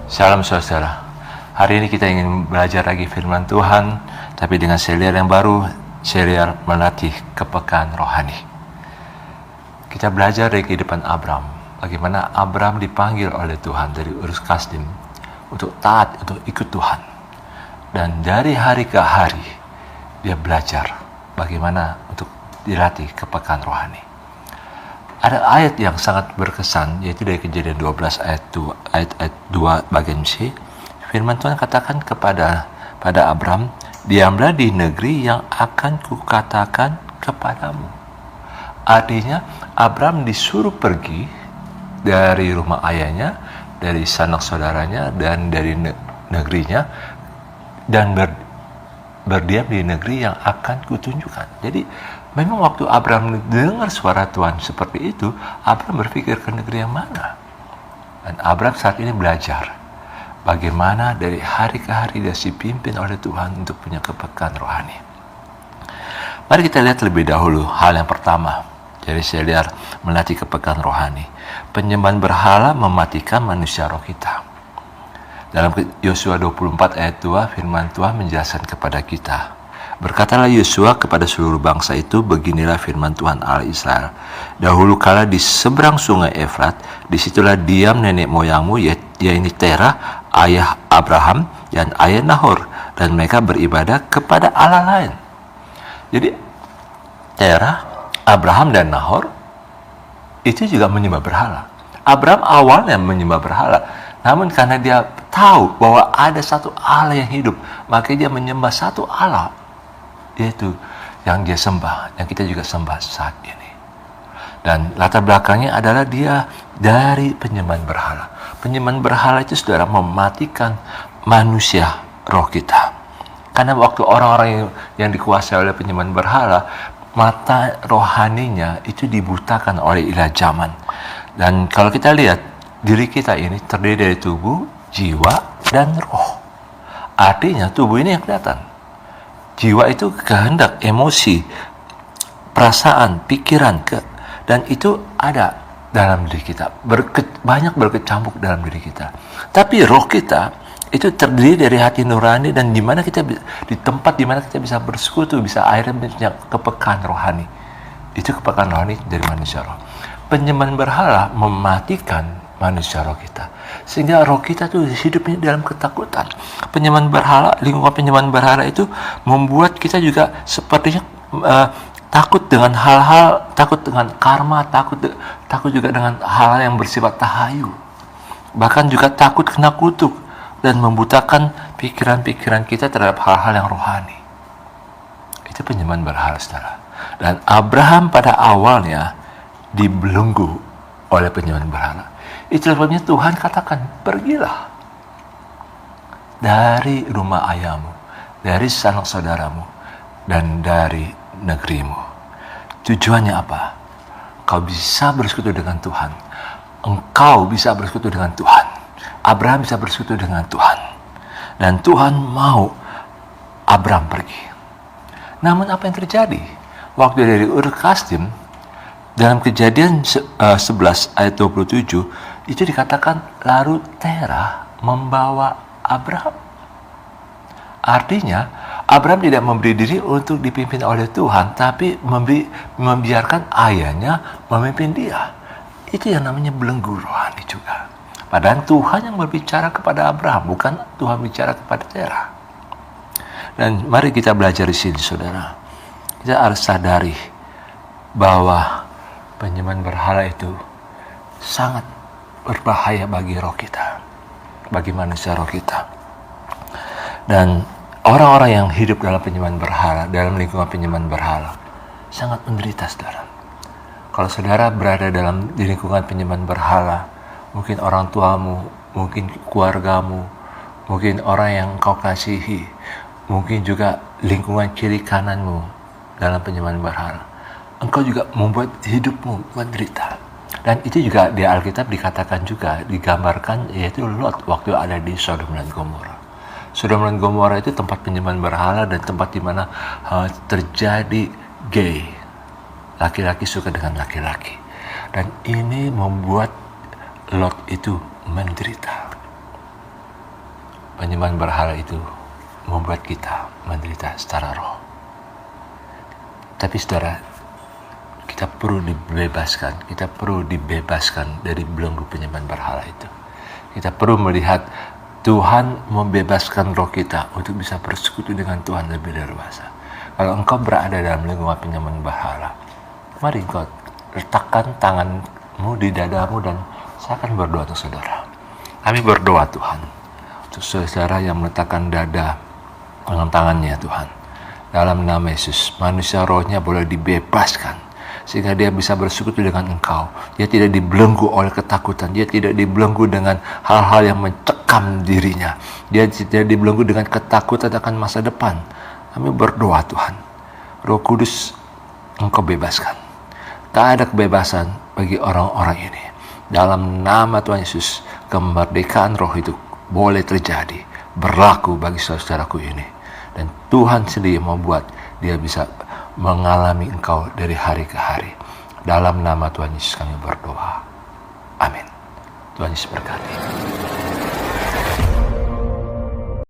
Salam saudara. Hari ini kita ingin belajar lagi firman Tuhan, tapi dengan serial yang baru, serial melatih kepekaan rohani. Kita belajar dari kehidupan Abram, bagaimana Abram dipanggil oleh Tuhan dari Ur Kasdim untuk taat, untuk ikut Tuhan. Dan dari hari ke hari, dia belajar bagaimana untuk dilatih kepekaan rohani. Ada ayat yang sangat berkesan, yaitu dari Kejadian 12 ayat 2 bagian C. Firman Tuhan katakan pada Abram, diamlah di negeri yang akan kukatakan kepadamu. Artinya Abram disuruh pergi dari rumah ayahnya, dari sanak saudaranya, dan dari negerinya, dan berdiam di negeri yang akan kutunjukkan. Jadi memang waktu Abram dengar suara Tuhan seperti itu, Abram berpikir ke negeri yang mana. Dan Abram saat ini belajar bagaimana dari hari ke hari dia dipimpin oleh Tuhan untuk punya kepekaan rohani. Mari kita lihat lebih dahulu hal yang pertama dari serial melatih kepekaan rohani. Penyembahan berhala mematikan manusia roh kita. Dalam Yosua 24 ayat 2, firman Tuhan menjelaskan kepada kita, berkatalah Yosua kepada seluruh bangsa itu, beginilah firman Tuhan Allah Israel. Dahulu kala di seberang sungai Efrat, disitulah diam nenek moyangmu, yaitu Terah, ayah Abraham, dan ayah Nahor, dan mereka beribadah kepada Allah lain. Jadi Terah, Abraham, dan Nahor itu juga menyembah berhala. Abraham awalnya menyembah berhala, namun karena dia tahu bahwa ada satu Allah yang hidup, maka dia menyembah satu Allah, yaitu yang dia sembah, yang kita juga sembah saat ini. Dan latar belakangnya adalah dia dari penyembahan berhala. Penyembahan berhala itu saudara mematikan manusia roh kita. Karena waktu orang-orang yang dikuasai oleh penyembahan berhala, mata rohaninya itu dibutakan oleh ilah zaman. Dan kalau kita lihat, diri kita ini terdiri dari tubuh, jiwa, dan roh. Artinya tubuh ini yang kelihatan. Jiwa itu kehendak, emosi, perasaan, pikiran, dan itu ada dalam diri kita. Banyak berkecampur dalam diri kita. Tapi roh kita itu terdiri dari hati nurani, dan di tempat di mana kita bisa bersekutu, bisa akhirnya punya kepekaan rohani. Itu kepekaan rohani dari manusia roh. Penyembahan berhala mematikan manusia roh kita, sehingga roh kita tuh hidupnya dalam ketakutan. Penyembahan berhala, lingkungan penyembahan berhala itu membuat kita juga sepertinya takut dengan hal-hal, takut dengan karma, takut juga dengan hal yang bersifat tahayu, bahkan juga takut kena kutuk, dan membutakan pikiran-pikiran kita terhadap hal-hal yang rohani. Itu penyembahan berhala, saudara. Dan Abraham pada awalnya dibelenggu oleh penyembahan berhala. Itu sebabnya Tuhan katakan, pergilah dari rumah ayahmu, dari sanak saudaramu, dan dari negerimu. Tujuannya apa? Kau bisa bersekutu dengan Tuhan. Engkau bisa bersekutu dengan Tuhan. Abraham bisa bersekutu dengan Tuhan. Dan Tuhan mau Abraham pergi. Namun apa yang terjadi? Waktu dari Ur Kasdim, dalam Kejadian 11 ayat 27, itu dikatakan, lalu Terah membawa Abraham. Artinya, Abraham tidak memberi diri untuk dipimpin oleh Tuhan, tapi membiarkan ayahnya memimpin dia. Itu yang namanya belenggu rohani juga. Padahal Tuhan yang berbicara kepada Abraham, bukan Tuhan bicara kepada Terah. Dan mari kita belajar di sini, saudara. Kita harus sadari bahwa penyembahan berhala itu sangat berbahaya bagi roh kita, bagi manusia roh kita. Dan orang-orang yang hidup dalam penyembahan berhala, dalam lingkungan penyembahan berhala, sangat menderita, saudara. Kalau saudara berada di lingkungan penyembahan berhala, mungkin orang tuamu, mungkin keluargamu, mungkin orang yang kau kasihi, mungkin juga lingkungan kiri kananmu dalam penyembahan berhala, engkau juga membuat hidupmu menderita. Dan itu juga di Alkitab dikatakan juga, digambarkan, yaitu Lot waktu ada di Sodom dan Gomora. Sodom dan Gomora itu tempat penyembahan berhala dan tempat di mana terjadi gay. Laki-laki suka dengan laki-laki. Dan ini membuat Lot itu menderita. penyembahan berhala itu membuat kita menderita secara roh. Tapi saudara, kita perlu dibebaskan dari belenggu penyembahan berhala itu. Kita perlu melihat Tuhan membebaskan roh kita untuk bisa bersekutu dengan Tuhan lebih dewasa. Kalau engkau berada dalam lingkungan penyembahan berhala, mari engkau letakkan tanganmu di dadamu dan saya akan berdoa untuk saudara. Kami berdoa Tuhan, untuk saudara yang meletakkan dada dengan tangannya Tuhan. Dalam nama Yesus, manusia rohnya boleh dibebaskan sehingga dia bisa bersekutu dengan Engkau. Dia tidak dibelenggu oleh ketakutan, dia tidak dibelenggu dengan hal-hal yang mencekam dirinya, dia tidak dibelenggu dengan ketakutan akan masa depan. Kami berdoa Tuhan, Roh Kudus, Engkau bebaskan. Tak ada kebebasan bagi orang-orang ini. Dalam nama Tuhan Yesus, kemerdekaan roh itu boleh terjadi, berlaku bagi saudaraku ini. Dan Tuhan sendiri membuat dia bisa mengalami Engkau dari hari ke hari. Dalam nama Tuhan Yesus kami berdoa. Amin. Tuhan Yesus berkati.